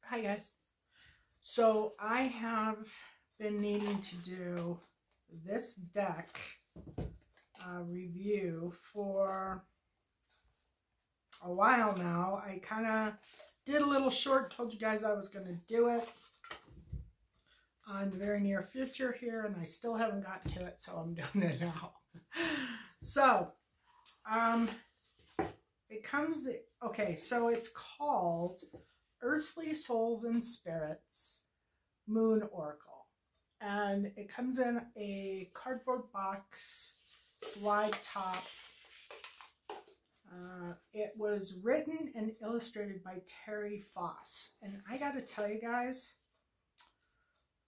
Hi guys. So I have been needing to do this deck review for a while now. I kind of did a little short, told you guys I was going to do it in the very near future here, and I still haven't gotten to it, so I'm doing it now. So, it comes, okay, so it's called Earthly Souls and Spirits Moon Oracle, and it comes in a cardboard box, slide top. It was written and illustrated by Terry Foss, and I gotta tell you guys,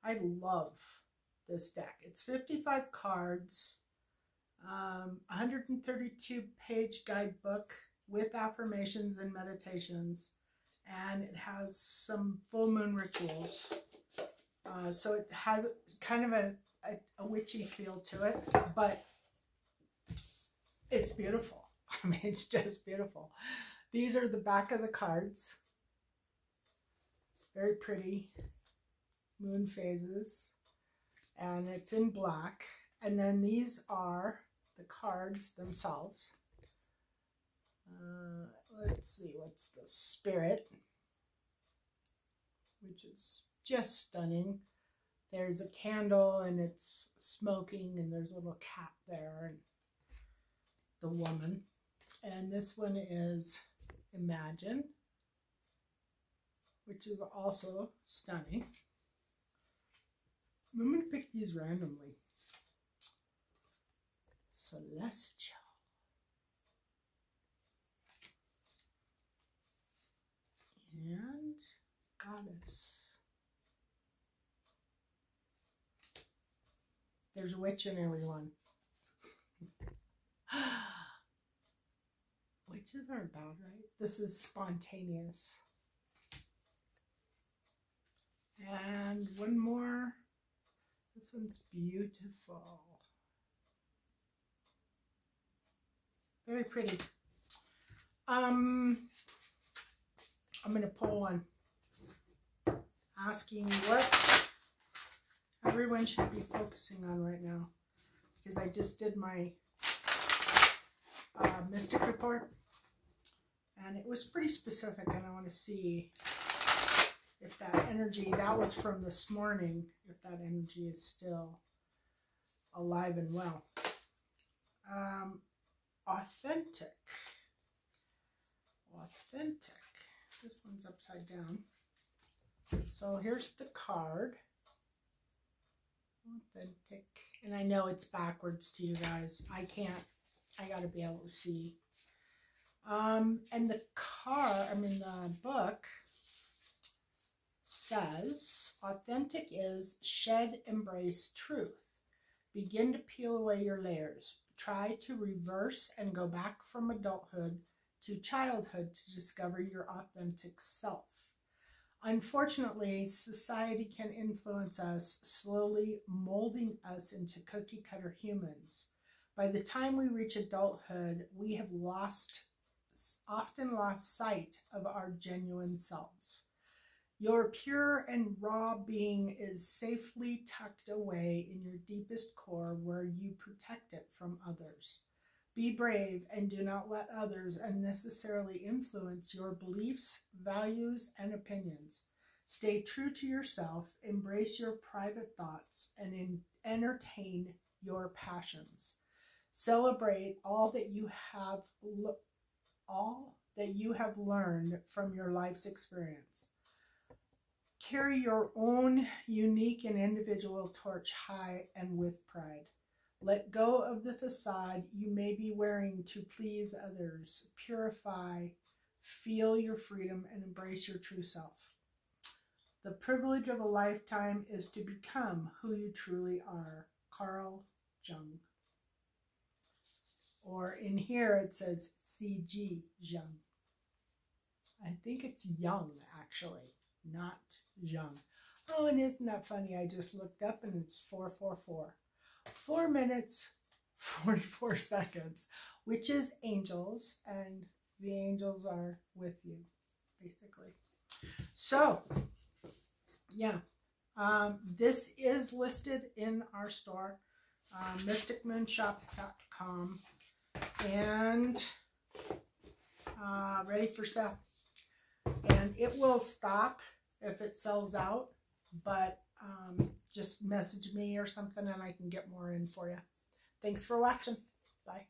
I love this deck. It's 55 cards, 132 page guidebook with affirmations and meditations, and it has some full moon rituals. So it has kind of a witchy feel to it, but it's beautiful. I mean, it's just beautiful. These are the back of the cards. Very pretty moon phases, and it's in black. And then these are the cards themselves. Let's see, what's the Spirit, which is just stunning. There's a candle and it's smoking, and there's a little cat there, and the woman. And this one is Imagine, which is also stunning. I'm going to pick these randomly. Celestial. And Goddess. There's a witch in everyone. Witches aren't bad, right? This is spontaneous. And one more. This one's beautiful. Very pretty. I'm going to pull one, asking what everyone should be focusing on right now, because I just did my mystic report, and it was pretty specific, and I want to see if that energy, that was from this morning, if that energy is still alive and well. Authentic. This one's upside down. So here's the card. Authentic. And I know it's backwards to you guys. I gotta be able to see. And the book says, authentic is shed, embrace truth. Begin to peel away your layers. Try to reverse and go back from adulthood to childhood to discover your authentic self. Unfortunately, society can influence us, slowly molding us into cookie-cutter humans. By the time we reach adulthood, we have often lost sight of our genuine selves. Your pure and raw being is safely tucked away in your deepest core, where you protect it from others. Be brave and do not let others unnecessarily influence your beliefs, values, and opinions. Stay true to yourself, embrace your private thoughts, and entertain your passions. Celebrate all that you have learned from your life's experience. Carry your own unique and individual torch high and with pride. Let go of the facade you may be wearing to please others. Purify, feel your freedom, and embrace your true self. The privilege of a lifetime is to become who you truly are. Carl Jung. Or in here it says C.G. Jung. I think it's Young, actually, not Jung. Oh, and isn't that funny? I just looked up and it's 444. 4 minutes, 44 seconds, which is angels, and the angels are with you, basically. So, yeah. This is listed in our store, mysticmoonshop.com, and ready for sale. And it will stop if it sells out, but just message me or something and I can get more in for you. Thanks for watching. Bye.